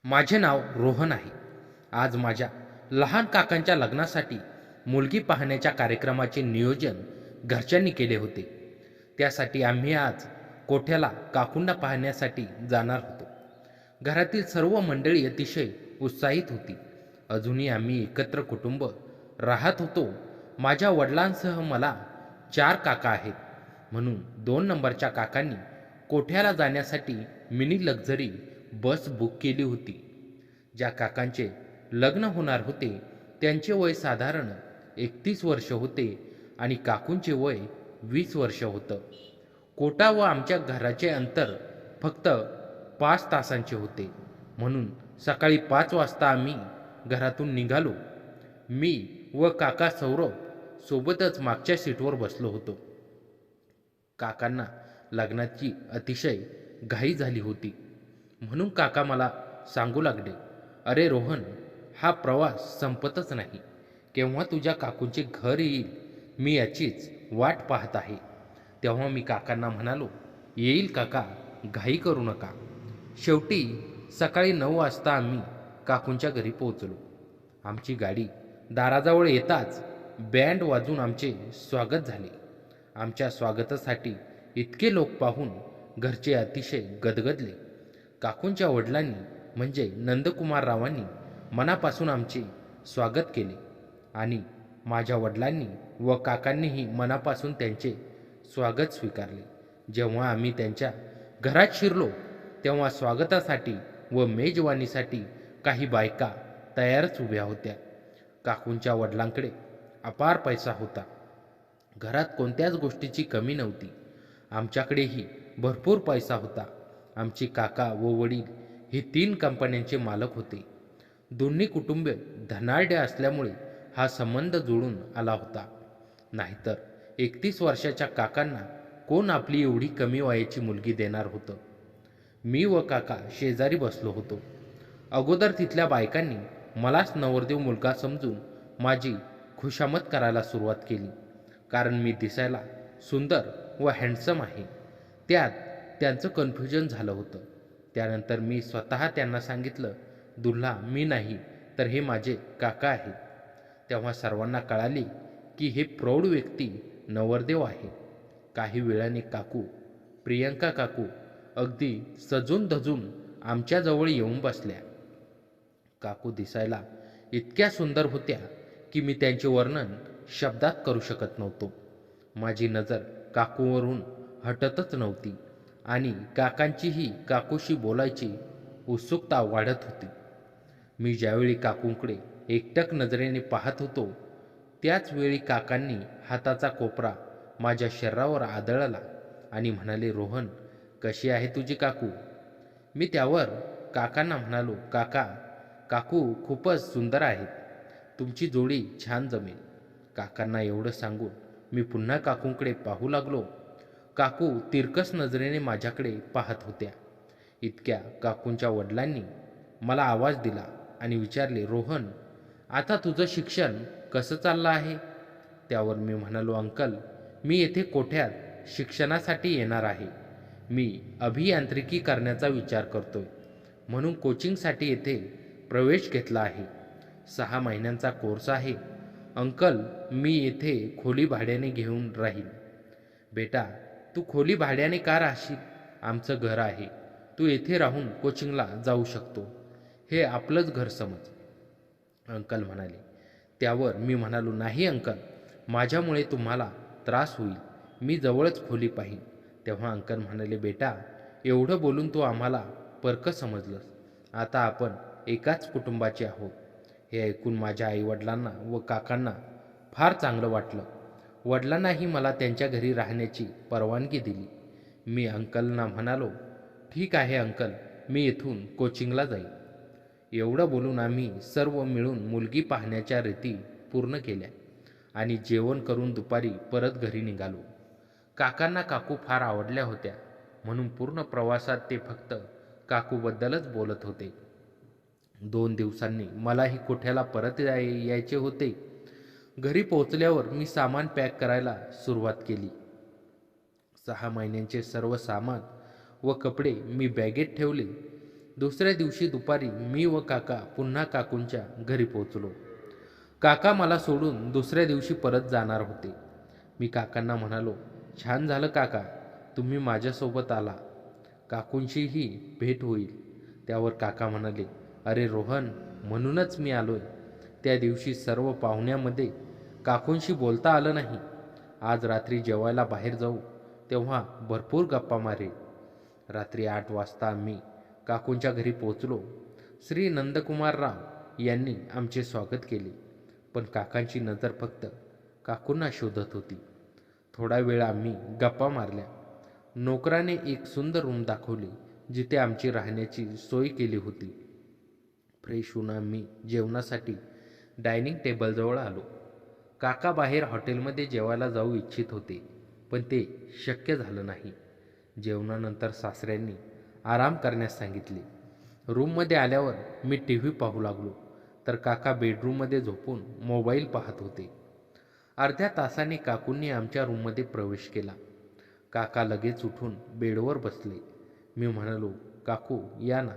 माझे नाव रोहन आहे. आज माझ्या लहान काकांच्या लग्नासाठी मुलगी पाहण्याच्या कार्यक्रमाचे नियोजन घरच्यांनी केले होते. त्यासाठी आम्ही आज कोठ्याला काकूंना पाहण्यासाठी जाणार होतो. घरातील सर्व मंडळी अतिशय उत्साहित होती. अजूनही आम्ही एकत्र कुटुंब राहत होतो. माझ्या वडिलांसह मला 4 काका आहेत, म्हणून 2 नंबरच्या काकांनी कोठ्याला जाण्यासाठी मिनी लक्झरी बस बुक केली होती. ज्या काकांचे लग्न होणार होते त्यांचे वय साधारण 31 वर्ष होते आणि काकूंचे वय 20 वर्ष होतं. कोटा व आमच्या घराचे अंतर फक्त 5 तासांचे होते, म्हणून सकाळी 5 वाजता आम्ही घरातून निघालो. मी व काका सौरभ सोबतच मागच्या सीटवर बसलो होतो. काकांना लग्नाची अतिशय घाई झाली होती, म्हणून काका मला सांगू लागले, "अरे रोहन, हा प्रवास संपतच नाही. केव्हा तुझ्या काकूंचे घर येईल, मी याचीच वाट पाहत आहे." तेव्हा मी काकांना म्हणालो, "येईल काका, घाई करू नका." शेवटी सकाळी 9 वाजता आम्ही काकूंच्या घरी पोहोचलो. आमची गाडी दाराजवळ येताच बँड वाजून आमचे स्वागत झाले. आमच्या स्वागतासाठी इतके लोक पाहून घरचे अतिशय गदगदले. काकूंच्या वडिलांनी म्हणजे नंदकुमाररावांनी मनापासून आमचे स्वागत केले आणि माझ्या वडिलांनी व काकांनीही मनापासून त्यांचे स्वागत स्वीकारले. जेव्हा आम्ही त्यांच्या घरात शिरलो तेव्हा स्वागतासाठी व मेजवानीसाठी काही बायका तयारच उभ्या होत्या. काकूंच्या वडिलांकडे अपार पैसा होता. घरात कोणत्याच गोष्टीची कमी नव्हती. आमच्याकडेही भरपूर पैसा होता. आमचे काका व वडील हे 3 कंपन्यांचे मालक होते. दोन्ही कुटुंबे धनाढ्य असल्यामुळे हा संबंध जुळून आला होता. नाहीतर 31 वर्षाच्या काकांना कोण आपली एवढी कमी वयाची मुलगी देणार होतं. मी व काका शेजारी बसलो होतो. अगोदर तिथल्या बायकांनी मलाच नवरदेव मुलगा समजून माझी खुशामत करायला सुरुवात केली, कारण मी दिसायला सुंदर व हँडसम आहे. त्यात त्यांचं कन्फ्युजन झालं होतं. त्यानंतर मी स्वतः त्यांना सांगितलं, "दुल्हा मी नाही, तर हे माझे काका आहेत." तेव्हा सर्वांना कळाले की हे प्रौढ व्यक्ती नवरदेव आहे. काही वेळाने काकू, प्रियंका काकू अगदी सजून धजून आमच्याजवळ येऊन बसल्या. काकू दिसायला इतक्या सुंदर होत्या की मी त्यांचे वर्णन शब्दात करू शकत नव्हतो. माझी नजर काकूवरून हटतच नव्हती आणि काकांचीही काकूशी बोलायची उत्सुकता वाढत होती. मी ज्यावेळी काकूंकडे एकटक नजरेने पाहत होतो त्याच वेळी काकांनी हाताचा कोपरा माझ्या शरीरावर आदळला आणि म्हणाले, "रोहन, कशी आहे तुझी काकू?" मी त्यावर काकांना म्हणालो, "काका, काकू खूपच सुंदर आहेत. तुमची जोडी छान जमेल." काकांना एवढं सांगून मी पुन्हा काकूंकडे पाहू लागलो. काकू तिरकस नजरेने माझ्याकडे पाहत होत्या. इतक्या काकूंच्या वडिलांनी मला आवाज दिला आणि विचारले, "रोहन, आता तुझं शिक्षण कसं चाललं आहे?" त्यावर मी म्हणालो, "अंकल, मी येथे कोठ्यात शिक्षणासाठी येणार आहे. मी अभियांत्रिकी करण्याचा विचार करतोय, म्हणून कोचिंगसाठी येथे प्रवेश घेतला आहे. 6 महिन्यांचा कोर्स आहे. अंकल, मी येथे खोली भाड्याने घेऊन राहील." "बेटा, तू खोली भाड्याने का राहशील? आमचं घर आहे. तू येथे राहून कोचिंगला जाऊ शकतो. हे आपलंच घर समज," अंकल म्हणाले. त्यावर मी म्हणालो, "नाही अंकल, माझ्यामुळे तुम्हाला त्रास होईल. मी जवळच खोली पाहीन." तेव्हा अंकल म्हणाले, "बेटा, एवढं बोलून तू आम्हाला परकं समजलंस. आता आपण एकाच कुटुंबाचे आहोत." हे ऐकून माझ्या आईवडिलांना व काकांना फार चांगलं वाटलं. वडिलांनाही मला त्यांच्या घरी राहण्याची परवानगी दिली. मी अंकलना म्हणालो, "ठीक आहे अंकल, मी इथून कोचिंगला जाईन." एवढं बोलून आम्ही सर्व मिळून मुलगी पाहण्याच्या रीती पूर्ण केल्या आणि जेवण करून दुपारी परत घरी निघालो. काकांना काकू फार आवडल्या होत्या, म्हणून पूर्ण प्रवासात ते फक्त काकूबद्दलच बोलत होते. 2 दिवसांनी मलाही कोठ्याला परत यायचे होते. घरी पोहोचल्यावर मी सामान पॅक करायला सुरुवात केली. 6 महिन्यांचे सर्व सामान व कपडे मी बॅगेत ठेवले. दुसऱ्या दिवशी दुपारी मी व काका पुन्हा काकूंच्या घरी पोहोचलो. काका मला सोडून दुसऱ्या दिवशी परत जाणार होते. मी काकांना म्हणालो, छान झालं काका, तुम्ही माझ्यासोबत आला. काकूंशीही भेट होईल. त्यावर काका म्हणाले, अरे रोहन, म्हणूनच मी आलोय. त्या दिवशी सर्व पाहुण्यामध्ये काकूंशी बोलता आलं नाही. आज रात्री जेवायला बाहेर जाऊ, तेव्हा भरपूर गप्पा मारेल. रात्री 8 वाजता आम्ही काकूंच्या घरी पोचलो. श्री नंदकुमारराव यांनी आमचे स्वागत केले, पण काकांची नजर फक्त काकूंना शोधत होती. थोडा वेळ आम्ही गप्पा मारल्या. नोकराने एक सुंदर रूम दाखवली, जिथे आमची राहण्याची सोय केली होती. फ्रेश होऊन आम्ही जेवणासाठी डायनिंग टेबलजवळ आलो. काका बाहेर हॉटेलमध्ये जेवायला जाऊ इच्छित होते, पण ते शक्य झालं नाही. जेवणानंतर सासऱ्यांनी आराम करण्यास सांगितले. रूममध्ये आल्यावर मी TV पाहू लागलो, तर काका बेडरूममध्ये झोपून मोबाईल पाहत होते. अर्ध्या तासाने काकूंनी आमच्या रूममध्ये प्रवेश केला. काका लगेच उठून बेडवर बसले. मी म्हणालो, काकू या ना.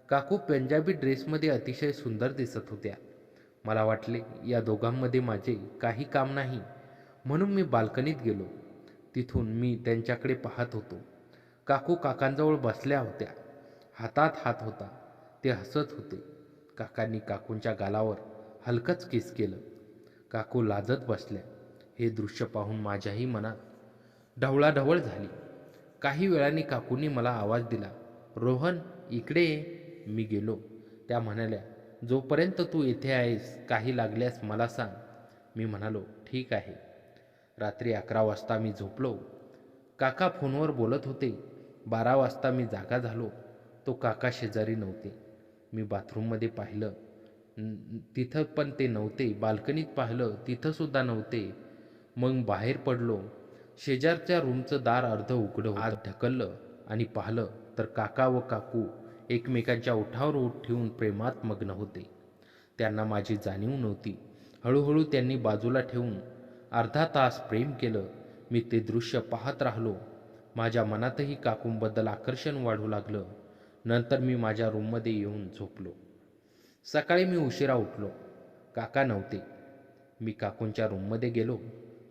काकू पंजाबी ड्रेसमध्ये अतिशय सुंदर दिसत होत्या. मला वाटले या दोघांमध्ये माझे काही काम नाही, म्हणून मी बाल्कनीत गेलो. तिथून मी त्यांच्याकडे पाहत होतो. काकू काकांजवळ बसल्या होत्या. हातात हात होता. ते हसत होते. काकांनी काकूंच्या गालावर हलकंच किस केलं. काकू लाजत बसल्या. हे दृश्य पाहून माझ्याही मनात ढवळाढवळ झाली. काही वेळाने काकूंनी मला आवाज दिला, रोहन इकडे ये. मी गेलो. त्या म्हणाल्या, जोपर्यंत तू येथे आहेस काही लागल्यास मला सांग. मी म्हणालो, ठीक आहे. रात्री 11 वाजता मी झोपलो. काका फोनवर बोलत होते. 12 वाजता मी जागा झालो. तो काका शेजारी नव्हते. मी बाथरूममध्ये पाहिलं, तिथं पण ते नव्हते. बाल्कनीत पाहिलं, तिथंसुद्धा नव्हते. मग बाहेर पडलो. शेजारच्या रूमचं दार अर्ध उघडं होतं. आत ढकललं आणि पाहिलं तर काका व काकू एकमेकांच्या ओठावर ओठ ठेवून प्रेमात मग्न होते. त्यांना माझी जाणीव नव्हती. हळूहळू त्यांनी बाजूला ठेवून अर्धा तास प्रेम केलं. मी ते दृश्य पाहत राहिलो. माझ्या मनातही काकूंबद्दल आकर्षण वाढू लागलं. नंतर मी माझ्या रूममध्ये येऊन झोपलो. सकाळी मी उशिरा उठलो. काका नव्हते. मी काकूंच्या रूममध्ये गेलो.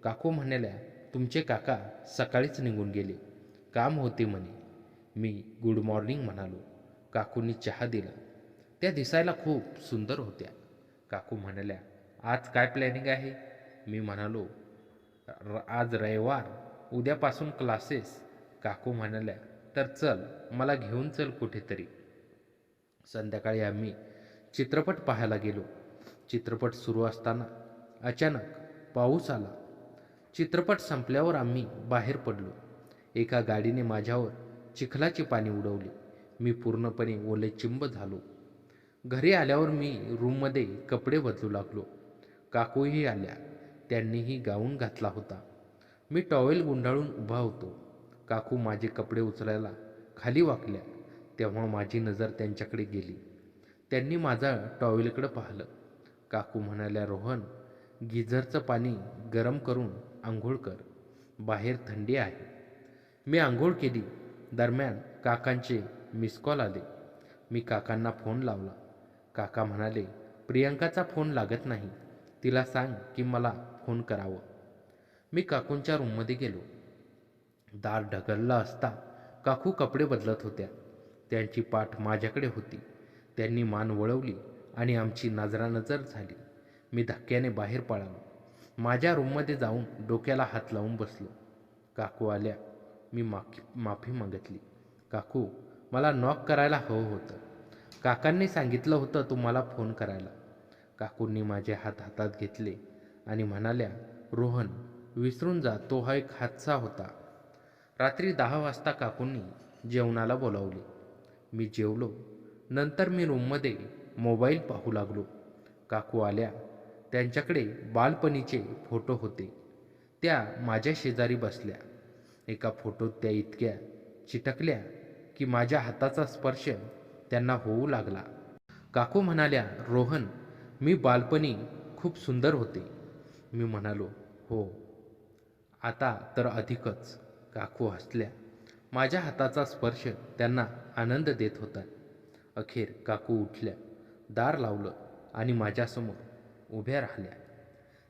काकू म्हणाल्या, तुमचे काका सकाळीच निघून गेले, काम होते म्हणे. मी गुड मॉर्निंग म्हणालो. काकूंनी चहा दिला. त्या दिसायला खूप सुंदर होत्या. काकू म्हणाल्या, आज काय प्लॅनिंग आहे? मी म्हणालो, आज रविवार, उद्यापासून क्लासेस. काकू म्हणाल्या, तर चल, मला घेऊन चल कुठेतरी. संध्याकाळी आम्ही चित्रपट पाहायला गेलो. चित्रपट सुरू असताना अचानक पाऊस आला. चित्रपट संपल्यावर आम्ही बाहेर पडलो. एका गाडीने माझ्यावर चिखलाची पाणी उडवली. मी पूर्णपणे ओलेचिंब झालो. घरी आल्यावर मी रूममध्ये कपडे बदलू लागलो. काकूही आल्या. त्यांनीही गाऊन घातला होता. मी टॉवेल गुंडाळून उभा होतो. काकू माझे कपडे उचलायला खाली वाकल्या. तेव्हा माझी नजर त्यांच्याकडे गेली. त्यांनी माझा टॉवेलकडे पाहिलं. काकू म्हणाल्या, रोहन, गिझरचं पाणी गरम करून आंघोळ कर, बाहेर थंडी आहे. मी आंघोळ केली. दरम्यान काकांचे मिस कॉल आले. मी काकांना फोन लावला. काका म्हणाले, प्रियंकाचा फोन लागत नाही, तिला सांग की मला फोन करावं. मी काकूंच्या रूममध्ये गेलो. दार ढकललं असता काकू कपडे बदलत होत्या. त्यांची पाठ माझ्याकडे होती. त्यांनी मान वळवली आणि आमची नजरानजर झाली. मी धक्क्याने बाहेर पळालो. माझ्या रूममध्ये जाऊन डोक्याला हात लावून बसलो. काकू आल्या. मी माफी मागितली. काकू, मला नॉक करायला हवं होतं. काकांनी सांगितलं होतं तुम्हाला फोन करायला. काकूंनी माझे हात हातात घेतले आणि म्हणाल्या, रोहन, विसरून जा, तो हा एक हादसा होता. रात्री 10 वाजता काकूंनी जेवणाला बोलावले. मी जेवलो. नंतर मी रूममध्ये मोबाईल पाहू लागलो. काकू आल्या. त्यांच्याकडे बालपणीचे फोटो होते. त्या माझ्या शेजारी बसल्या. एका फोटोत त्या इतक्या चिटकल्या की माझ्या हाताचा स्पर्श त्यांना होऊ लागला. काकू म्हणाल्या, रोहन, मी बालपणी खूप सुंदर होते. मी म्हणालो, हो, आता तर अधिकच. काकू हसल्या. माझ्या हाताचा स्पर्श त्यांना आनंद देत होता. अखेर काकू उठल्या, दार लावलं आणि माझ्यासमोर उभ्या राहिल्या.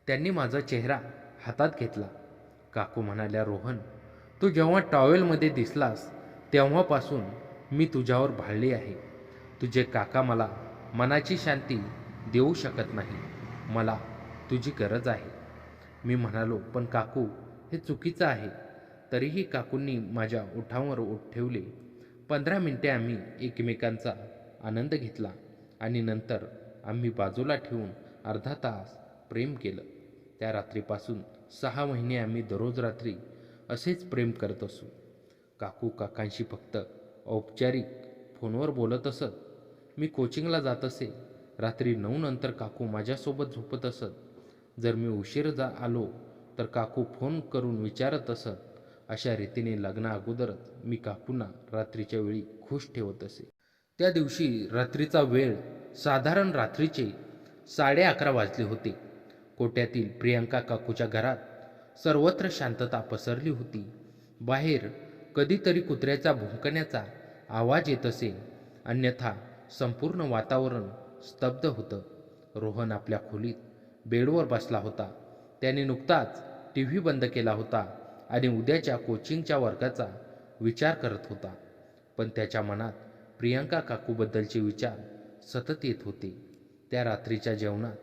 त्यांनी माझा चेहरा हातात घेतला. काकू म्हणाल्या, रोहन, तू जेव्हा टॉवेलमध्ये दिसलास तेव्हापासून मी तुझ्यावर भाळली आहे. तुझे काका मला मनाची शांती देऊ शकत नाही. मला तुझी गरज आहे. मी म्हणालो, पण काकू, हे चुकीचं आहे. तरीही काकूंनी माझ्या ओठांवर ओठ ठेवले. 15 मिनिटे आम्ही एकमेकांचा आनंद घेतला आणि नंतर आम्ही बाजूला ठेवून अर्धा तास प्रेम केलं. त्या रात्रीपासून 6 महिने आम्ही दररोज रात्री असेच प्रेम करत असू. काकू काकांशी फक्त औपचारिक फोनवर बोलत असत. मी कोचिंगला जात असे. रात्री 9 नंतर काकू माझ्यासोबत झोपत असत. जर मी उशीर आलो तर काकू फोन करून विचारत असत. अशा रीतीने लग्ना अगोदरच मी काकूंना रात्रीच्या वेळी खुश ठेवत असे. त्या दिवशी रात्रीचा वेळ साधारण रात्रीचे 11:30 वाजले होते. कोट्यातील प्रियंका काकूच्या घरात सर्वत्र शांतता पसरली होती. बाहेर कधीतरी कुत्र्याचा भुंकण्याचा आवाज येत असे, अन्यथा संपूर्ण वातावरण स्तब्ध होतं. रोहन आपल्या खोलीत बेडवर बसला होता. त्याने नुकताच TV बंद केला होता आणि उद्याच्या कोचिंगच्या वर्गाचा विचार करत होता. पण त्याच्या मनात प्रियंका काकूबद्दलचे विचार सतत येत होते. त्या रात्रीच्या जेवणात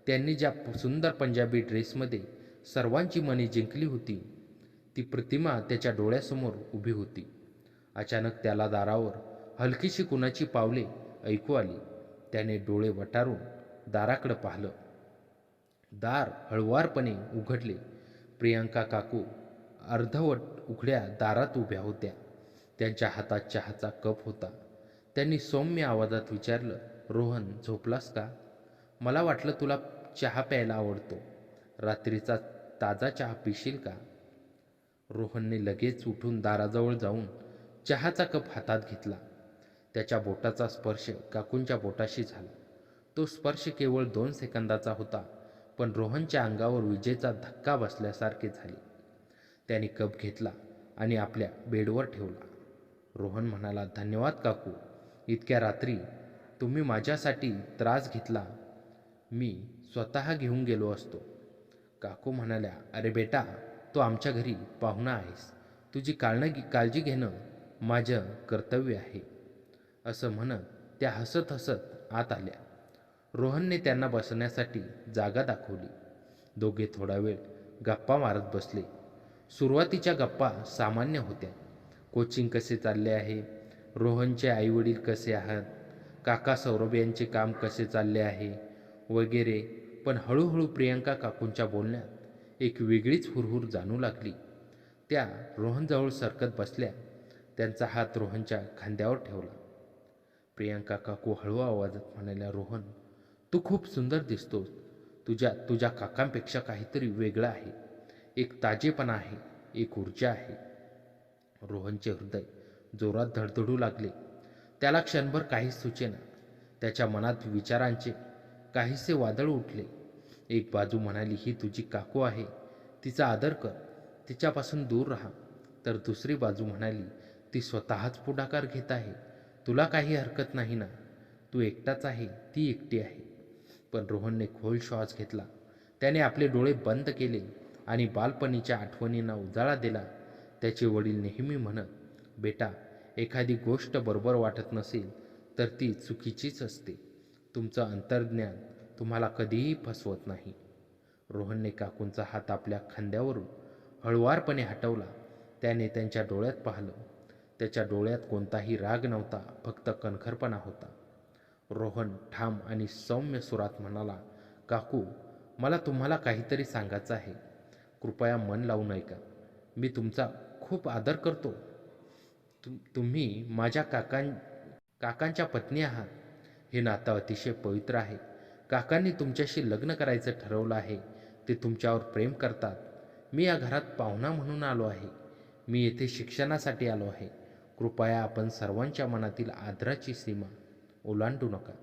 त्यांनी ज्या सुंदर पंजाबी ड्रेसमध्ये सर्वांची मने जिंकली होती, ती प्रतिमा त्याच्या डोळ्यासमोर उभी होती. अचानक त्याला दारावर हलकीशी कुणाची पावले ऐकू आली. त्याने डोळे वटारून दाराकडे पाहिलं. दार हळुवारपणे उघडले. प्रियंका काकू अर्धवट उघड्या दारात उभ्या होत्या. त्यांच्या हातात चहाचा कप होता. त्यांनी सौम्य आवाजात विचारलं, रोहन, झोपलास का? मला वाटलं तुला चहा प्यायला आवडतो. रात्रीचा ताजा चहा पिशील का? रोहनने लगेच उठून दाराजवळ जाऊन चहाचा कप हातात घेतला. त्याच्या बोटाचा स्पर्श काकूंच्या बोटाशी झाला. तो स्पर्श केवळ 2 सेकंदाचा होता, पण रोहनच्या अंगावर विजेचा धक्का बसल्यासारखे झाले. त्याने कप घेतला आणि आपल्या बेडवर ठेवला. रोहन म्हणाला, धन्यवाद काकू. इतक्या रात्री तुम्ही माझ्यासाठी त्रास घेतला. मी स्वतः घेऊन गेलो असतो. काकू म्हणाल्या, अरे बेटा, तू आमच्या घरी पाहुणा आहेस. तुझी काळजी घेणं माझं कर्तव्य आहे. असं म्हणत त्या हसत हसत आत आल्या. रोहनने त्यांना बसण्यासाठी जागा दाखवली. दोघे थोडा वेळ गप्पा मारत बसले. सुरुवातीच्या गप्पा सामान्य होत्या. कोचिंग कसे चालले आहे, रोहनचे आईवडील कसे आहात, काका सौरभ यांचे काम कसे चालले आहे वगैरे. पण हळूहळू प्रियंका काकूंच्या बोलण्यात एक वेगळीच हुरहुर जाणू लागली. त्या रोहनजवळ सरकत बसल्या. त्यांचा हात रोहनच्या खांद्यावर ठेवला. प्रियंका काकू हळू आवाजात म्हणाल्या, रोहन, तू खूप सुंदर दिसतोस. तुझ्या काकांपेक्षा काहीतरी वेगळं आहे. एक ताजेपणा आहे, एक ऊर्जा आहे. रोहनचे हृदय जोरात धडधडू लागले. त्याला क्षणभर काहीच सुचेना. त्याच्या मनात विचारांचे काहीसे वादळ उठले. एक बाजू म्हणाली, ही तुझी काकू आहे, तिचा आदर कर, तिच्यापासून दूर राहा. तर दुसरी बाजू म्हणाली, ती स्वतःच पुढाकार घेत आहे, तुला काही हरकत नाही ना. तू एकटाच आहे, ती एकटी आहे. पण रोहनने खोल श्वास घेतला. त्याने आपले डोळे बंद केले आणि बालपणीच्या आठवणींना उजाळा दिला. त्याचे वडील नेहमी म्हणत, बेटा, एखादी गोष्ट बरोबर वाटत नसेल तर ती चुकीचीच असते. तुमचं अंतर्ज्ञान तुम्हाला कधीही फसवत नाही. रोहनने काकूंचा हात आपल्या खांद्यावरून हळुवारपणे हटवला. त्याने त्यांच्या डोळ्यात पाहिलं. त्याच्या डोळ्यात कोणताही राग नव्हता, फक्त कणखरपणा होता. रोहन ठाम आणि सौम्य सुरात म्हणाला, काकू, मला तुम्हाला काहीतरी सांगायचं आहे. कृपया मन लावून ऐका. मी तुमचा खूप आदर करतो. तुम्ही माझ्या काकांच्या पत्नी आहात. हे नातं अतिशय पवित्र आहे. काकांनी तुमच्याशी लग्न करायचं ठरवलं आहे. ते तुमच्यावर प्रेम करतात. मी या घरात पाहुणा म्हणून आलो आहे. मी येथे शिक्षणासाठी आलो आहे. कृपया आपण सर्वांच्या मनातील आदराची सीमा ओलांडू नका.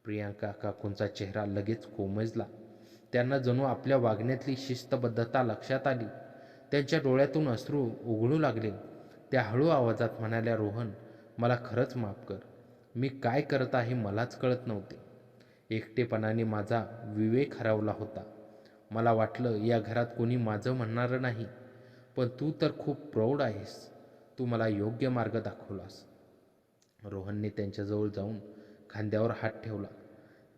प्रियंका काकूंचा चेहरा लगेच कोमेजला. त्यांना जणू आपल्या वागण्यातली शिस्तबद्धता लक्षात आली. त्यांच्या डोळ्यातून अश्रू ओघळू लागले. त्या हळू आवाजात म्हणाल्या, रोहन, मला खरंच माफ कर. मी काय करत आहे मलाच कळत नव्हते. एकटेपणाने माझा विवेक हरवला होता. मला वाटलं या घरात कोणी माझं म्हणणारं नाही. पण तू तर खूप प्रौढ आहेस. तू मला योग्य मार्ग दाखवलास. रोहनने त्यांच्याजवळ जाऊन खांद्यावर हात ठेवला.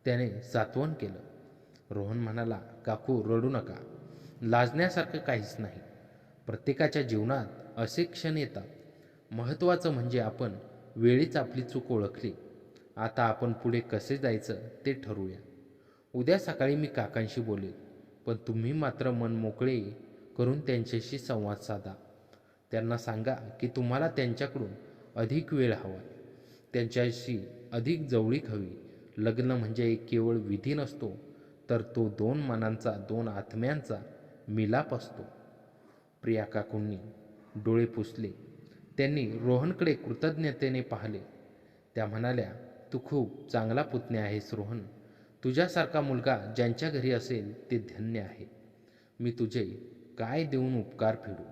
त्याने सांत्वन केलं. रोहन म्हणाला, काकू रडू नका. लाजण्यासारखं काहीच नाही. प्रत्येकाच्या जीवनात असे क्षण येतात. महत्त्वाचं म्हणजे आपण वेळीच आपली चूक ओळखली. आता आपण पुढे कसे जायचं ते ठरवूया. उद्या सकाळी मी काकांशी बोलेन. पण तुम्ही मात्र मन मोकळे करून त्यांच्याशी संवाद साधा. त्यांना सांगा की तुम्हाला त्यांच्याकडून अधिक वेळ हवा आहे. त्यांच्याशी अधिक जवळीक हवी. लग्न म्हणजे एक केवळ विधी नसतो, तर तो दोन मनांचा, दोन आत्म्यांचा मिलाप असतो. प्रिया काकूंनी डोळे पुसले. त्यांनी रोहनकडे कृतज्ञतेने पाहिले. त्या म्हणाल्या, तू खूप चांगला पुतण्या आहेस रोहन. तुझ्यासारखा मुलगा ज्यांच्या घरी असेल ते धन्य आहे. मी तुझे काय देऊन उपकार फेडू?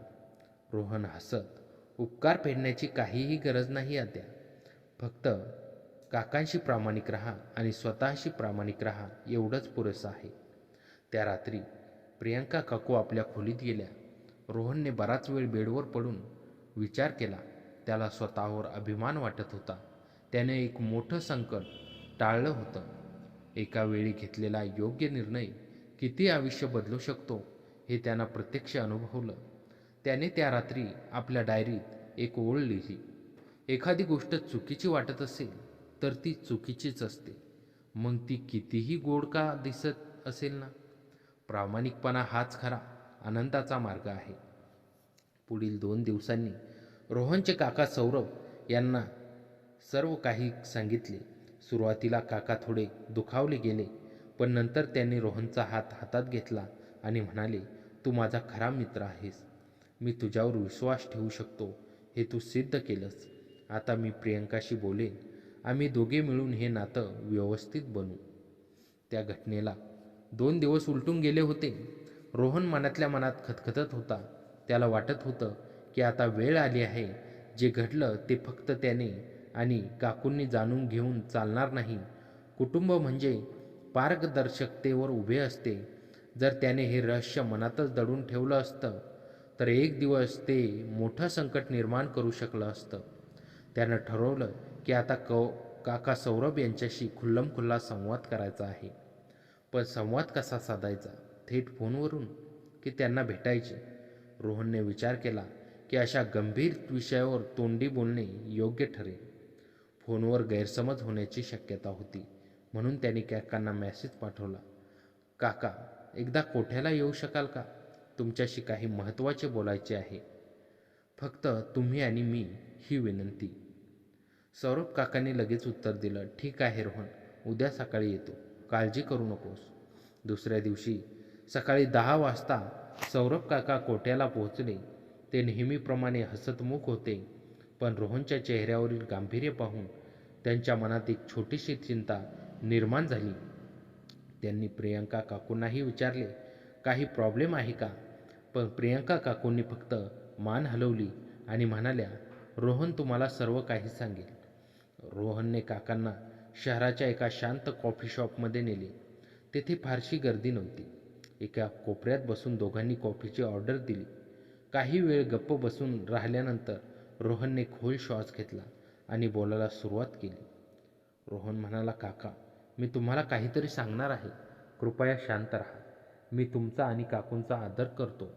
रोहन हसत, उपकार फेडण्याची काहीही गरज नाही आत्या. फक्त काकांशी प्रामाणिक राहा आणि स्वतःशी प्रामाणिक राहा, एवढंच पुरेसं आहे. त्या रात्री प्रियंका काकू आपल्या खोलीत गेल्या. रोहनने बराच वेळ बेडवर पडून विचार केला. त्याला स्वतःवर अभिमान वाटत होता. त्याने एक मोठं संकट टाळलं होतं. एका वेळी घेतलेला योग्य निर्णय किती आयुष्य बदलू शकतो हे त्यानं प्रत्यक्ष अनुभवलं. त्याने त्या रात्री आपल्या डायरीत एक ओळ लिहिली. एखादी गोष्ट चुकीची वाटत असेल तर ती चुकीचीच असते, मग ती कितीही गोड का दिसत असेल ना. प्रामाणिकपणा हाच खरा आनंदाचा मार्ग आहे. पुढील 2 दिवसांनी रोहनचे काका सौरभ यांना सर्व काही सांगितले. सुरुवातीला काका थोडे दुखावले गेले, पण नंतर त्यांनी रोहनचा हात हातात घेतला आणि म्हणाले, तू माझा खरा मित्र आहेस. मी तुझ्यावर विश्वास ठेवू शकतो हे तू सिद्ध केलंस. आता मी प्रियंकाशी बोलेन. आम्ही दोघे मिळून हे नातं व्यवस्थित बनवू. त्या घटनेला 2 दिवस उलटून गेले होते. रोहन मनातल्या मनात खदखदत होता. त्याला वाटत होतं की आता वेळ आली आहे. जे घडलं ते फक्त त्याने आणि काकूंनी जाणून घेऊन चालणार नाही. कुटुंब म्हणजे पारदर्शकतेवर उभे असते. जर त्याने हे रहस्य मनातच दडून ठेवलं असतं तर एक दिवस ते मोठं संकट निर्माण करू शकलं असतं. त्यानं ठरवलं की आता काका सौरभ यांच्याशी खुल्लमखुल्ला संवाद करायचा आहे. पण संवाद कसा साधायचा? थेट फोनवरून की त्यांना भेटायचे? रोहनने विचार केला की अशा गंभीर विषयावर तोंडी बोलणे योग्य ठरेल. फोनवर गैरसमज होण्याची शक्यता होती. म्हणून त्यांनी काकांना मेसेज पाठवला, काका एकदा कोठ्याला येऊ शकाल का? तुमच्याशी काही महत्त्वाचे बोलायचे आहे. फक्त तुम्ही आणि मी, ही विनंती. सौरभ काकांनी लगेच उत्तर दिलं, ठीक आहे रोहन, उद्या सकाळी येतो. काळजी करू नकोस. दुसऱ्या दिवशी सकाळी 10 वाजता सौरभ काका कोट्याला पोहोचले. ते नेहमीप्रमाणे हसतमुख होते, पण रोहनच्या चेहऱ्यावरील गांभीर्य पाहून त्यांच्या मनात एक छोटीशी चिंता निर्माण झाली. त्यांनी प्रियंका काकूंनाही विचारले, काही प्रॉब्लेम आहे का? पण प्रियंका काकूंनी फक्त मान हलवली आणि म्हणाल्या, रोहन तुम्हाला सर्व काही सांगेल. रोहनने काकांना शहराच्या एका शांत कॉफी शॉपमध्ये नेले. तेथे फारशी गर्दी नव्हती. एका कोपऱ्यात बसून दोघांनी कॉफीची ऑर्डर दिली. काही वेळ गप्प बसून राहिल्यानंतर रोहनने खोल श्वास घेतला आणि बोलायला सुरुवात केली. रोहन म्हणाला, काका मी तुम्हाला काहीतरी सांगणार आहे. कृपया शांत राहा. मी तुमचा आणि काकूंचा आदर करतो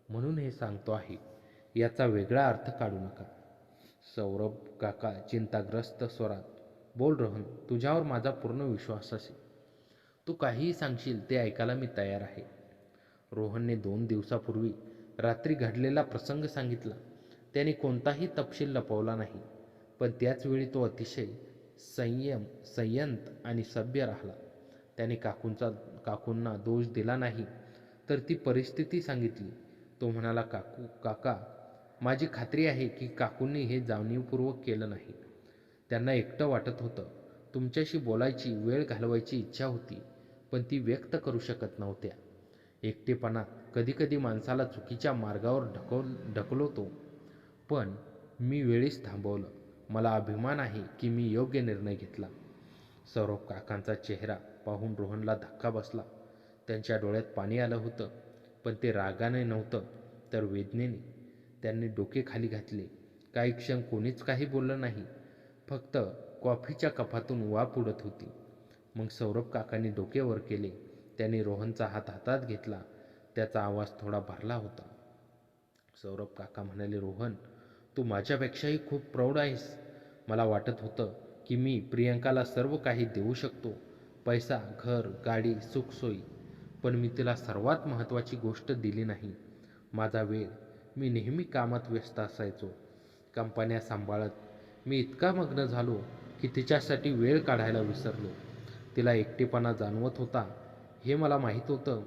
म्हणून हे सांगतो आहे. याचा वेगळा अर्थ काढू नका. सौरभ काका चिंताग्रस्त स्वरात, बोल रोहन, तुझ्यावर माझा पूर्ण विश्वास असेल. तू काहीही सांगशील ते ऐकायला मी तयार आहे. रोहनने 2 दिवसापूर्वी रात्री घडलेला प्रसंग सांगितला. त्याने कोणताही तपशील लपवला नाही, पण त्याचवेळी तो अतिशय संयत आणि सभ्य राहिला. त्याने काकूंना दोष दिला नाही, तर ती परिस्थिती सांगितली. तो म्हणाला, काका माझी खात्री आहे की काकूंनी हे जाणीवपूर्वक केलं नाही. त्यांना एकटं वाटत होतं. तुमच्याशी बोलायची, वेळ घालवायची इच्छा होती, पण ती व्यक्त करू शकत नव्हत्या. एकटेपणा कधीकधी माणसाला चुकीच्या मार्गावर ढकलवतो. पण मी वेळीच थांबवलं. मला अभिमान आहे की मी योग्य निर्णय घेतला. सौरभ काकांचा चेहरा पाहून रोहनला धक्का बसला. त्यांच्या डोळ्यात पाणी आलं होतं, पण ते रागाने नव्हतं तर वेदनेने. त्यांनी डोके खाली घातले. काही क्षण कोणीच काही बोललं नाही. फक्त कॉफीच्या कपातून वाफ उडत होती. मग सौरभ काकांनी डोके वर केले. त्यांनी रोहनचा हात हातात घेतला. त्याचा आवाज थोडा भरला होता. सौरभ काका म्हणाले, रोहन, तू माझ्यापेक्षाही खूप प्रौढ आहेस. मला वाटत होतं की मी प्रियंकाला सर्व काही देऊ शकतो, पैसा, घर, गाडी, सुखसोयी. पण मी तिला सर्वात महत्त्वाची गोष्ट दिली नाही, माझा वेळ. मी नेहमी कामात व्यस्त असायचो, कंपन्या सांभाळत. मी इतका मग्न झालो की तिच्यासाठी वेळ काढायला विसरलो. तिला एकटेपणा जाणवत होता हे मला माहीत होतं,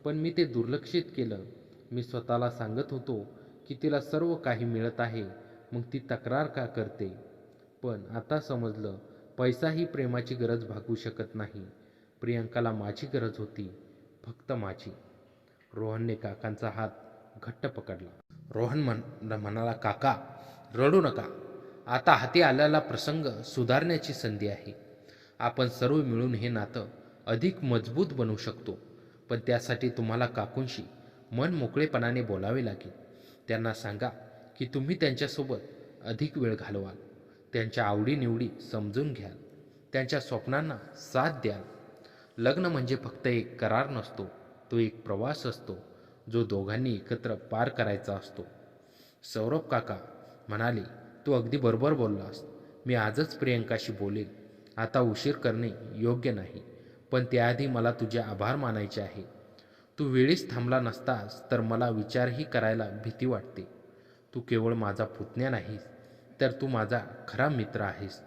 पण मी ते दुर्लक्षित केलं. मी स्वतःला सांगत होतो की तिला सर्व काही मिळत आहे, मग ती तक्रार का करते. पण आता समजलं, पैसा ही प्रेमाची गरज भागवू शकत नाही. प्रियंकाला माझी गरज होती, फक्त माझी. रोहनने काकांचा हात घट्ट पकडला. रोहन म्हणाला, काका, रडू नका. आता हाती आलेला प्रसंग सुधारण्याची संधी आहे. आपण सर्व मिळून हे नातं अधिक मजबूत बनवू शकतो. पण त्यासाठी तुम्हाला काकूंशी मन मोकळेपणाने बोलावे लागेल. त्यांना सांगा की तुम्ही त्यांच्यासोबत अधिक वेळ घालवाल, त्यांच्या आवडीनिवडी समजून घ्याल, त्यांच्या स्वप्नांना साथ द्याल. लग्न म्हणजे फक्त एक करार नसतो, तो एक प्रवास असतो जो दोघांनी एकत्र पार करायचा असतो. सौरभ काका म्हणाले, तू अगदी बरोबर बोललास. मी आजच प्रियंकाशी बोलेल. आता उशीर करणे योग्य नाही, पण त्याआधी मला तुझे आभार मानायचे आहे. तू वेळीच थांबला नसतास तर मला विचारही करायला भीती वाटते. तू केवळ माझा पुतण्या नाहीस, तर तू माझा खरा मित्र आहेस.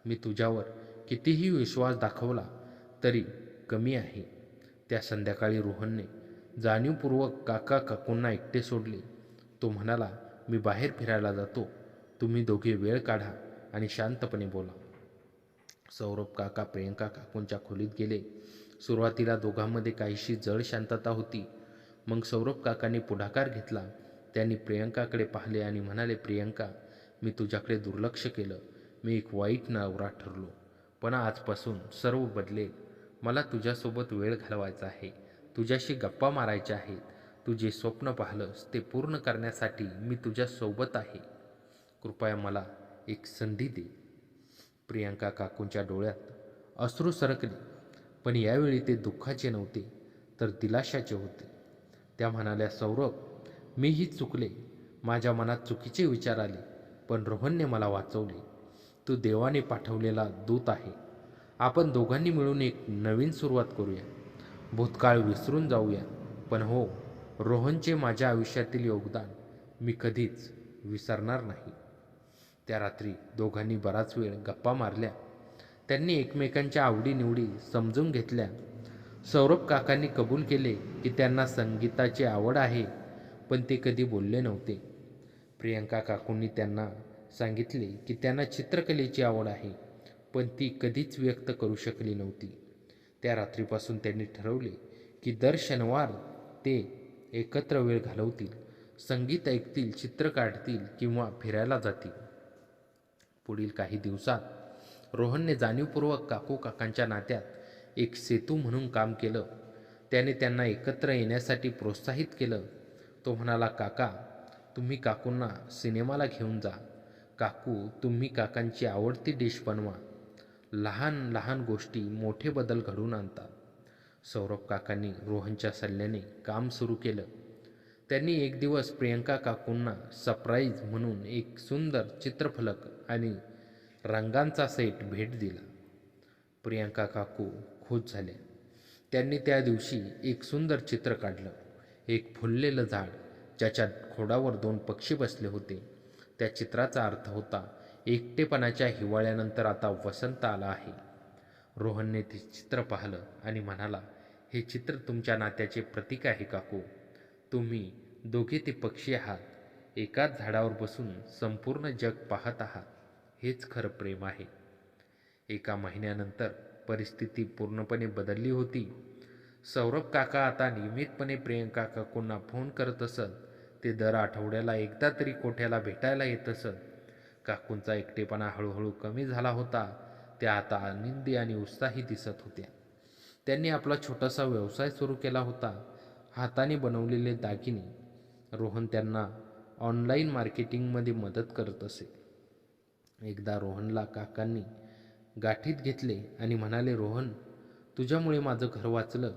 मी तुझ्यावर कितीही विश्वास दाखवला तरी कमी आहे. त्या संध्याकाळी रोहनने जाणीवपूर्वक काकूंना एकटे सोडले. तो म्हणाला, मी बाहेर फिरायला जातो. तुम्ही दोघे वेळ काढा आणि शांतपणे बोला. सौरभ काका प्रियंका काकूंच्या खोलीत गेले. सुरुवातीला दोघांमध्ये काहीशी जड शांतता होती. मग सौरभ काकांनी पुढाकार घेतला. त्यांनी प्रियंकाकडे पाहिले आणि म्हणाले, प्रियंका, मी तुझ्याकडे दुर्लक्ष केलं. मी एक वाईट नवरा ठरलो. पण आजपासून सर्व बदलेल. मला तुझ्यासोबत वेळ घालवायचा आहे, तुझ्याशी गप्पा मारायच्या आहेत. तू जे स्वप्न पाहिलंस ते पूर्ण करण्यासाठी मी तुझ्यासोबत आहे. कृपया मला एक संधी दे. प्रियंका काकूंच्या डोळ्यात अश्रू सरकले, पण यावेळी ते दुःखाचे नव्हते तर दिलाशाचे होते. त्या म्हणाल्या, सौरभ, मीही चुकले. माझ्या मनात चुकीचे विचार आले, पण रोहनने मला वाचवले. तू देवाने पाठवलेला दूत आहे. आपण दोघांनी मिळून एक नवीन सुरुवात करूया. भूतकाळ विसरून जाऊया. पण हो, रोहनचे माझ्या आयुष्यातील योगदान मी कधीच विसरणार नाही. त्या रात्री दोघांनी बराच वेळ गप्पा मारल्या. त्यांनी एकमेकांच्या आवडीनिवडी समजून घेतल्या. सौरभ काकांनी कबूल केले की त्यांना संगीताची आवड आहे, पण ते कधी बोलले नव्हते. प्रियंका काकूंनी त्यांना सांगितले की त्यांना चित्रकलेची आवड आहे, पण ती कधीच व्यक्त करू शकली नव्हती. त्या रात्रीपासून त्यांनी ठरवले की दर शनिवार ते एकत्र वेळ घालवतील, संगीत ऐकतील, चित्र काढतील किंवा फिरायला जातील. पुढील काही दिवसात रोहनने जाणीवपूर्वक काकू काकांच्या नात्यात एक सेतू म्हणून काम केलं. त्याने त्यांना एकत्र येण्यासाठी प्रोत्साहित केलं. तो म्हणाला, काका, तुम्ही काकूंना सिनेमाला घेऊन जा. काकू, तुम्ही काकांची आवडती डिश बनवा. लहान लहान गोष्टी मोठे बदल घडवून आणतात. सौरभ काकांनी रोहनच्या सल्ल्याने काम सुरू केलं. त्यांनी एक दिवस प्रियंका काकूंना सरप्राईज म्हणून एक सुंदर चित्रफलक आणि रंगांचा सेट भेट दिला. प्रियंका काकू खुश झाल्या. त्यांनी त्या दिवशी एक सुंदर चित्र काढलं. एक फुललेलं झाड ज्याच्या खोडावर 2 पक्षी बसले होते. त्या चित्राचा अर्थ होता, एकटेपणाच्या हिवाळ्यानंतर आता वसंत आला आहे. रोहनने ते चित्र पाहिलं आणि म्हणाला, हे चित्र तुमच्या नात्याचे प्रतीक आहे काकू. तुम्ही दोघे ते पक्षी आहात, एकाच झाडावर बसून संपूर्ण जग पाहत आहात. हेच खरं प्रेम आहे. एका महिन्यानंतर परिस्थिती पूर्णपणे बदलली होती. सौरभ काका आता नियमितपणे प्रियंका काकूंना फोन करत असत. ते दर आठवड्याला एकदा तरी कोठ्याला भेटायला येत असत. काकूंचा एकटेपणा हळूहळू कमी झाला होता. त्या आता आनंदी आणि उत्साही दिसत होत्या. त्यांनी आपला छोटासा व्यवसाय सुरू केला होता, हाताने बनवलेले दागिने. रोहन त्यांना ऑनलाईन मार्केटिंगमध्ये मदत करत असे. एकदा रोहनला काकांनी गाठीत घेतले आणि म्हणाले, रोहन, तुझ्यामुळे माझं घर वाचलं.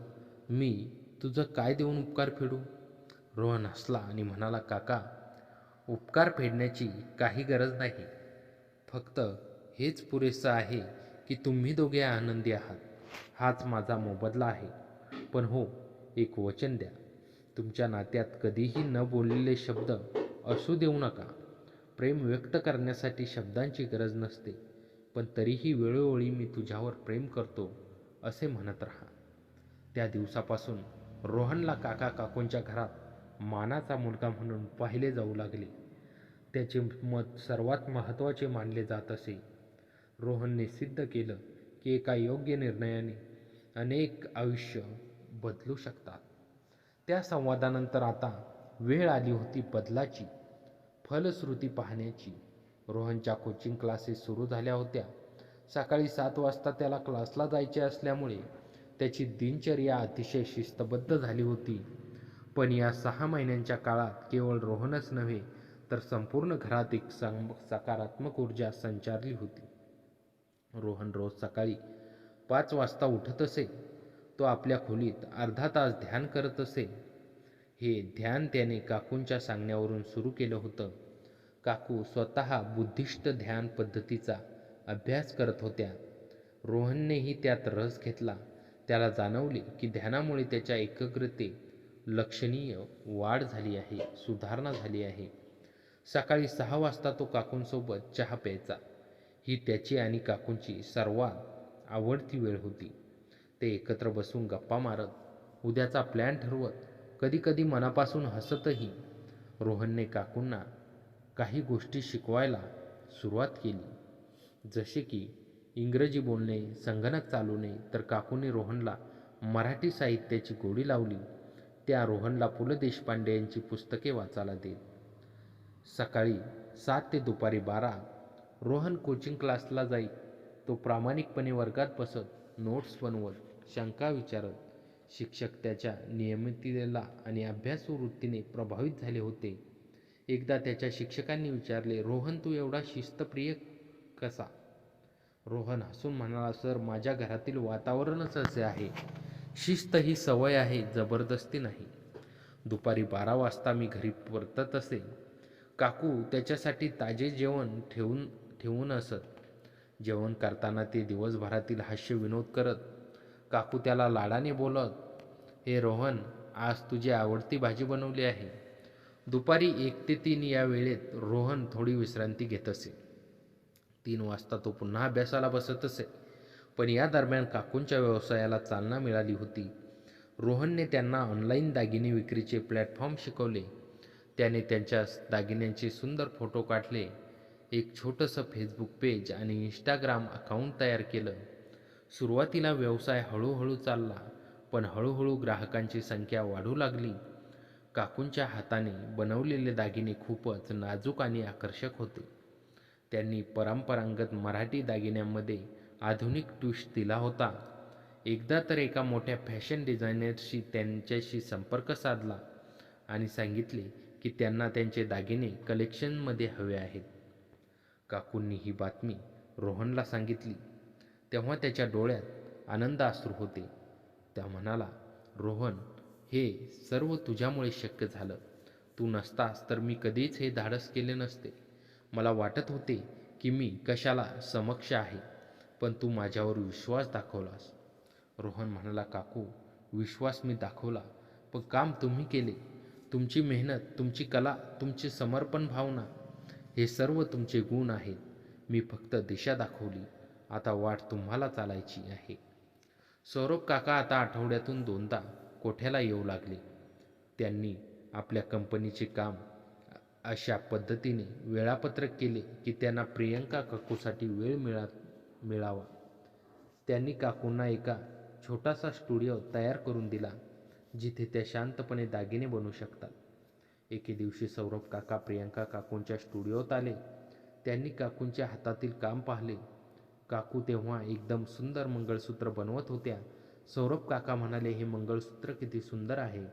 मी तुझं काय देऊन उपकार फेडू? रोहन हसला आणि म्हणाला, काका, उपकार फेडण्याची काही गरज नाही. फक्त हेच पुरेसं आहे की तुम्ही दोघे आनंदी आहात. हाच माझा मोबदला आहे. पण हो, एक वचन द्या. तुमच्या नात्यात कधीही न बोललेले शब्द असू देऊ नका. प्रेम व्यक्त करण्यासाठी शब्दांची गरज नसते, पण तरीही वेळोवेळी मी तुझ्यावर प्रेम करतो असे म्हणत राहा. त्या दिवसापासून रोहनला काका काकूंच्या घरात मानाचा मुलगा म्हणून पाहिले जाऊ लागले. त्याचे मत सर्वात महत्त्वाचे मानले जात असे. रोहनने सिद्ध केलं की एका योग्य निर्णयाने अनेक आयुष्य बदलू शकतात. त्या संवादानंतर आता वेळ आली होती बदलाची, फलश्रुती पाहण्याची. रोहनच्या कोचिंग क्लासेस सुरू झाल्या होत्या. सकाळी 7 वाजता त्याला क्लासला जायचे असल्यामुळे त्याची दिनचर्या अतिशय शिस्तबद्ध झाली होती. पण या 6 महिन्यांच्या काळात केवळ रोहनच नव्हे तर संपूर्ण घरात एक सकारात्मक ऊर्जा संचारली होती. रोहन रोज सकाळी 5 वाजता उठत असे. तो आपल्या खोलीत अर्धा तास ध्यान करत असे. हे ध्यान त्याने काकूंच्या सांगण्यावरून सुरू केलं होतं. काकू स्वतः बुद्धिस्ट ध्यान पद्धतीचा अभ्यास करत होत्या. रोहननेही त्यात रस घेतला. त्याला जाणवले की ध्यानामुळे त्याच्या एकाग्रतेत लक्षणीय वाढ झाली आहे, सुधारणा झाली आहे. सकाळी 6 वाजता तो काकूंसोबत चहा प्यायचा. ही त्याची आणि काकूंची सर्वात आवडती वेळ होती. ते एकत्र बसून गप्पा मारत, उद्याचा प्लॅन ठरवत, कधीकधी मनापासून हसतही. रोहनने काकूंना काही गोष्टी शिकवायला सुरुवात केली, जसे की इंग्रजी बोलणे, संगणक चालवणे. तर काकूंनी रोहनला मराठी साहित्याची गोडी लावली. त्या रोहनला पु ल देशपांडे यांची पुस्तके वाचायला देत. सकाळी 7 ते दुपारी 12 रोहन कोचिंग क्लासला जाई. तो प्रामाणिकपणे वर्गात बसत, नोट्स बनवत, शंका विचारत. शिक्षक त्याच्या नियमिततेला आणि अभ्यासू वृत्तीने प्रभावित झाले होते. एकदा त्याच्या शिक्षकांनी विचारले, रोहन, तू एवढा शिस्तप्रिय कसा? रोहन हसून म्हणाला, सर, माझ्या घरातील वातावरणच असे आहे. शिस्त ही सवय आहे, जबरदस्ती नाही. दुपारी 12 वाजता मी घरी परतत असे. काकू त्याच्यासाठी ताजे जेवण ठेवून असत. जेवण करताना ते दिवसभरातील हास्य विनोद करत. काकू त्याला लाडाने बोलत, हे रोहन, आज तुझी आवडती भाजी बनवली आहे. दुपारी 1 ते 3 या वेळेत रोहन थोडी विश्रांती घेत असे. 3 वाजता तो पुन्हा अभ्यासाला बसत असे. पण या दरम्यान काकूंच्या व्यवसायाला चालना मिळाली होती. रोहनने त्यांना ऑनलाईन दागिने विक्रीचे प्लॅटफॉर्म शिकवले. त्याने त्यांच्या दागिन्यांचे सुंदर फोटो काढले, एक छोटंसं फेसबुक पेज आणि इंस्टाग्राम अकाउंट तयार केलं. सुरुवातीला व्यवसाय हळूहळू चालला, पण हळूहळू ग्राहकांची संख्या वाढू लागली. काकूंच्या हाताने बनवलेले दागिने खूपच नाजूक आणि आकर्षक होते. त्यांनी परंपरागत मराठी दागिन्यांमध्ये आधुनिक ट्विस्ट दिला होता. एकदा तर एका मोठ्या फॅशन डिझायनरशी त्यांच्याशी संपर्क साधला आणि सांगितले की त्यांना त्यांचे दागिने कलेक्शनमध्ये हवे आहेत. काकूंनी ही बातमी रोहनला सांगितली तेव्हा त्याच्या डोळ्यात आनंदाश्रू होते. त्या म्हणाला, रोहन, हे सर्व तुझ्यामुळे शक्य झालं. तू नसतास तर मी कधीच हे धाडस केले नसते. मला वाटत होते की मी कशाला समक्ष आहे, पण तू माझ्यावर विश्वास दाखवलास. रोहन म्हणाला, काकू, विश्वास मी दाखवला, पण काम तुम्ही केले. तुमची मेहनत, तुमची कला, तुमची समर्पण भावना, हे सर्व तुमचे गुण आहेत. मी फक्त दिशा दाखवली. आता वाट तुम्हाला चालायची आहे. सौरभ काका आता आठवड्यातून 2दा कोठ्याला येऊ लागले. त्यांनी आपल्या कंपनीचे काम अशा पद्धतीने वेळापत्रक केले की त्यांना प्रियंका काकूसाठी वेळ मिळावा. त्यांनी काकूंना एका छोटासा स्टुडिओ तयार करून दिला, जिथे त्या शांतपणे दागिने बनवू शकतात. एके दिवशी सौरभ काका प्रियंका काकूंच्या स्टुडिओत आले. त्यांनी काकूंच्या हातातील काम पाहिले. काकू तेव्हा एकदम सुंदर मंगळसूत्र बनवत होत्या. सौरभ काका म्हणाले, हे मंगळसूत्र किती सुंदर आहे,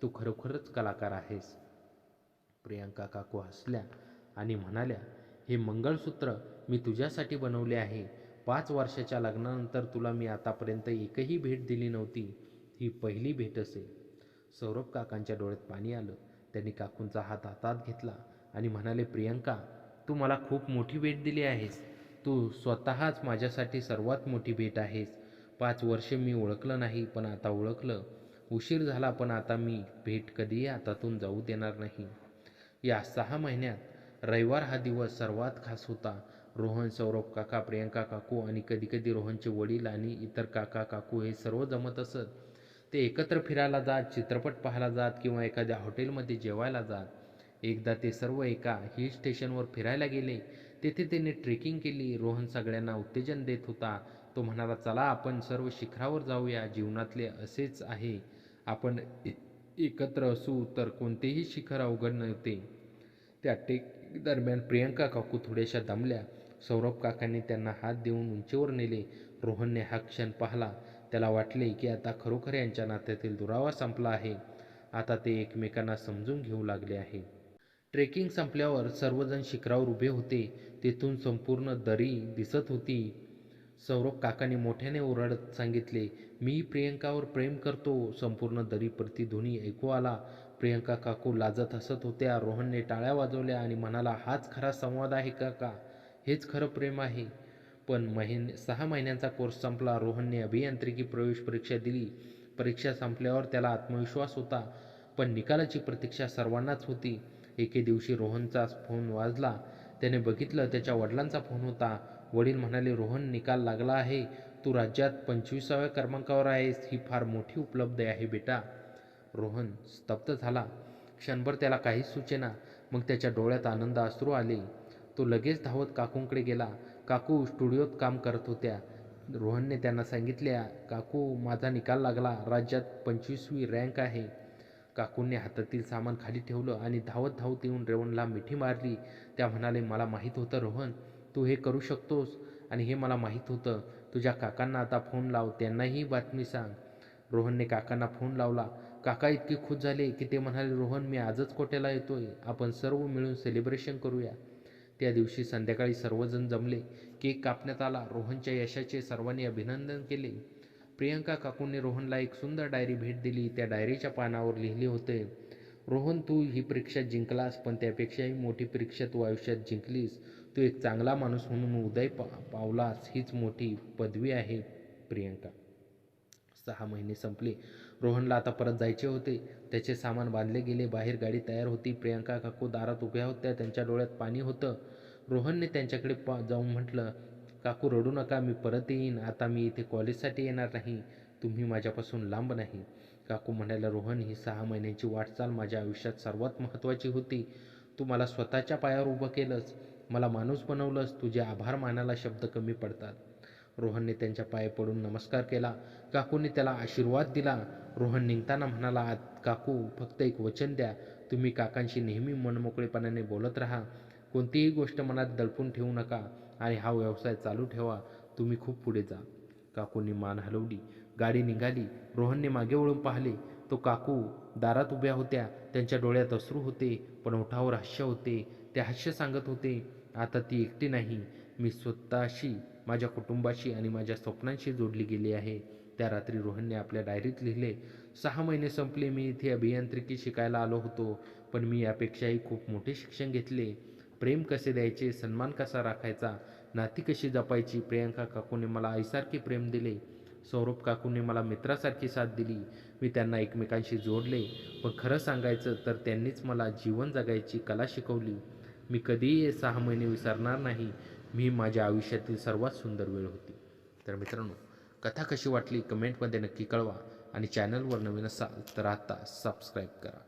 तू खरोखरच कलाकार आहेस. प्रियांका काकू हसल्या आणि म्हणाल्या, हे मंगळसूत्र मी तुझ्यासाठी बनवले आहे. 5 वर्षाच्या लग्नानंतर तुला मी आतापर्यंत एकही भेट दिली नव्हती. ही पहिली भेट असेल. सौरभ काकांच्या डोळ्यात पाणी आलं. त्यांनी काकूंचा हात हातात घेतला आणि म्हणाले, प्रियांका, तू मला खूप मोठी भेट दिली आहेस. तू स्वतःच माझ्यासाठी सर्वात मोठी भेट आहेस. 5 वर्षे मी ओळखलं नाही, पण आता ओळखलं. उशीर झाला, पण आता मी भेट कधीही हातातून जाऊ देणार नाही. या 6 महिन्यात रविवार हा दिवस सर्वात खास होता. रोहन, सौरभ काका, प्रियांका काकू आणि कधीकधी रोहनचे वडील आणि इतर काका काकू हे सर्व जमत असत. ते एकत्र फिरायला जात, चित्रपट पाहायला जात किंवा एखाद्या हॉटेलमध्ये जेवायला जात. एकदा ते सर्व एका हिल स्टेशनवर फिरायला गेले. तेथे त्याने ट्रेकिंग केली. रोहन सगळ्यांना उत्तेजन देत होता. तो म्हणाला, चला आपण सर्व शिखरावर जाऊया. जीवनातले असेच आहे, आपण एकत्र असू तर कोणतेही शिखर अवघड नव्हते. त्या ट्रेक दरम्यान प्रियांका काकू थोड्याशा दमल्या. सौरभ काकांनी त्यांना हात देऊन उंचीवर नेले. रोहनने हा क्षण पाहला. त्याला वाटले की आता खरोखर यांच्या नात्यातील दुरावा संपला आहे. आता ते एकमेकांना समजून घेऊ लागले आहे. ट्रेकिंग संपल्यावर सर्वजण शिखरावर उभे होते. तेथून संपूर्ण दरी दिसत होती. सौरभ काकांनी मोठ्याने ओरडत सांगितले, मी प्रियंकावर प्रेम करतो. संपूर्ण दरी प्रतिध्वनी ऐकू आला. प्रियांका काकू लाजत हसत होत्या. रोहनने टाळ्या वाजवल्या आणि म्हणाला, हाच खरा संवाद आहे काका, हेच खरं प्रेम आहे. पण 6 महिन्यांचा कोर्स संपला. रोहनने अभियांत्रिकी प्रवेश परीक्षा दिली. परीक्षा संपल्यावर त्याला आत्मविश्वास होता, पण निकालाची प्रतीक्षा सर्वांनाच होती. एके दिवशी रोहनचा फोन वाजला. त्याने बघितलं, त्याच्या वडिलांचा फोन होता. वडील म्हणाले, रोहन, निकाल लागला आहे. तू राज्यात 25व्या क्रमांकावर आहेस. ही फार मोठी उपलब्धी आहे बेटा. रोहन स्तब्ध झाला. क्षणभर त्याला काहीच सुचेना. मग त्याच्या डोळ्यात आनंद अश्रू आले. तो लगेच धावत काकूंकडे गेला. काकू स्टुडिओत काम करत होत्या. रोहनने त्यांना सांगितले, काकू, माझा निकाल लागला. राज्यात 25वी रँक आहे. काकूंनी हातातील सामान खाली ठेवलं आणि धावत धावत येऊन रोहनला मिठी मारली. त्या म्हणाले, मला माहीत होतं रोहन, तू हे करू शकतोस आणि हे मला माहीत होतं. तुझ्या काकांना आता फोन लाव, त्यांनाही ही बातमी सांग. रोहनने काकांना फोन लावला. काका इतके खुश झाले की ते म्हणाले, रोहन, मी आजच कोट्याला येतोय. आपण सर्व मिळून सेलिब्रेशन करूया. त्या दिवशी संध्याकाळी सर्वजण जमले. केक कापण्यात आला. रोहनच्या यशाचे सर्वांनी अभिनंदन केले. प्रियांका काकूंनी रोहनला एक सुंदर डायरी भेट दिली. त्या डायरीच्या पानावर लिहिले होते, रोहन, तू ही परीक्षा जिंकलास, पण त्यापेक्षाही मोठी परीक्षा तू आयुष्यात जिंकलीस. तू एक चांगला माणूस म्हणून उदय पावलास, हीच मोठी पदवी आहे प्रियांका. 6 महिने संपले. रोहनला आता परत जायचे होते. त्याचे सामान बांधले गेले. बाहेर गाडी तयार होती. प्रियांका काकू दारात उभ्या होत्या. त्यांच्या डोळ्यात पाणी होतं. रोहनने त्यांच्याकडे जाऊन म्हटलं, काकू, रडू नका, मी परत येईन. आता मी इथे कॉलेजसाठी येणार नाही. तुम्ही माझ्यापासून लांब नाही. काकू म्हणाल्या, रोहन, ही 6 महिन्यांची वाटचाल माझ्या आयुष्यात सर्वात महत्त्वाची होती. तू मला स्वतःच्या पायावर उभं केलंस, मला माणूस बनवलंस. तुझे आभार मानायला शब्द कमी पडतात. रोहनने त्यांच्या पाया पडून नमस्कार केला. काकूंनी त्याला आशीर्वाद दिला. रोहन निघताना म्हणाला, काकू, फक्त एक वचन द्या. तुम्ही काकांशी नेहमी मनमोकळेपणाने बोलत राहा. कोणतीही गोष्ट मनात दडपून ठेवू नका आणि हा व्यवसाय चालू ठेवा. तुम्ही खूप पुढे जा. काकूंनी मान हलवली. गाडी निघाली. रोहनने मागे वळून पाहिले. तो काकू दारात उभ्या होत्या. त्यांच्या डोळ्यात अश्रू होते, पण ओठावर हास्य होते. ते हास्य सांगत होते, आता ती एकटी नाही. मी स्वतःशी, माझ्या कुटुंबाशी आणि माझ्या स्वप्नांशी जोडली गेली आहे. त्या रात्री रोहनने आपल्या डायरीत लिहिले, 6 महिने संपले. मी इथे अभियांत्रिकी शिकायला आलो होतो, पण मी यापेक्षाही खूप मोठे शिक्षण घेतले. प्रेम कसे द्यायचे, सन्मान कसा राखायचा, नाती कशी जपायची. प्रियांका काकूने मला आईसारखे प्रेम दिले. सौरभ काकूने मला मित्रासारखी साथ दिली. मी त्यांना एकमेकांशी जोडले. पण खरं सांगायचं तर त्यांनीच मला जीवन जगायची कला शिकवली. मी कधीही हे 6 महिने विसरणार नाही. मी माझ्या आयुष्यातील सर्वात सुंदर वेळ होती. तर मित्रांनो, कथा कशी वाटली कमेंटमध्ये नक्की कळवा आणि चॅनलवर नवीन असाल तर आता सबस्क्राईब करा.